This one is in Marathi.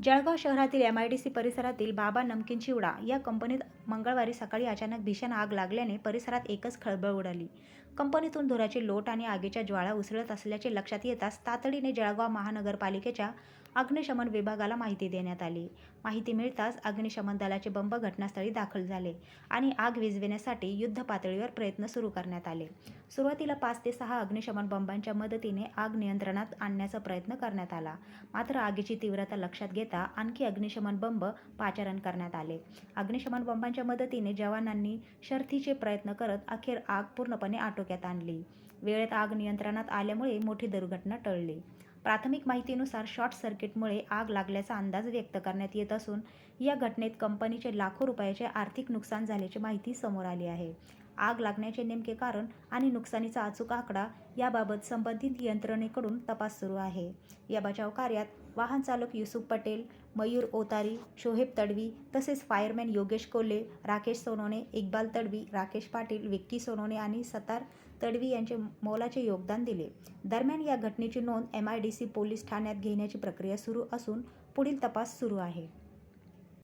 जळगाव शहरातील MIDC परिसरातील बाबा नमकीन चिवडा या कंपनीत मंगळवारी सकाळी अचानक भीषण आग लागल्याने परिसरात एकच खळबळ उडाली. कंपनीतून धुराचे लोट आणि आगीच्या ज्वाळा उसळत असल्याचे लक्षात येताच तातडीने जळगाव महानगरपालिकेच्या अग्निशमन विभागाला माहिती देण्यात आली. माहिती मिळताच अग्निशमन दलाचे बंब घटनास्थळी दाखल झाले आणि आग विझविण्यासाठी युद्धपातळीवर प्रयत्न सुरू करण्यात आले. सुरुवातीला 5 ते 6 अग्निशमन बंबांच्या मदतीने आग नियंत्रणात आणण्याचा प्रयत्न करण्यात आला. मात्र आगीची तीव्रता लक्षात घेता आणखी अग्निशमन बंब पाचारण करण्यात आले. अग्निशमन बंबांच्या मदतीने जवानांनी शर्थीचे प्रयत्न करत अखेर आग पूर्णपणे आटोक्यात आणली. वेळेत आग नियंत्रणात आल्यामुळे मोठी दुर्घटना टळली. प्राथमिक माहितीनुसार शॉर्ट सर्किटमुळे आग लागल्याचा अंदाज व्यक्त करण्यात येत असून या घटनेत कंपनीचे लाखो रुपयाचे आर्थिक नुकसान झाल्याची माहिती समोर आली आहे. आग लागण्याचे नेमके कारण आणि नुकसानीचा अचूक आकडा याबाबत संबंधित यंत्रणेकडून तपास सुरू आहे. या बचाव कार्यात वाहन चालक युसुफ पटेल, मयूर ओतारी, शोहेब तडवी तसेच फायरमॅन योगेश कोल्हे, राकेश सोनवणे, इक्बाल तडवी, राकेश पाटील, विक्की सोनवणे आणि सतार तडवी यांचे मोलाचे योगदान दिले. दरम्यान या घटनेची नोंद MIDC पोलीस ठाण्यात घेण्याची प्रक्रिया सुरू असून पुढील तपास सुरू आहे.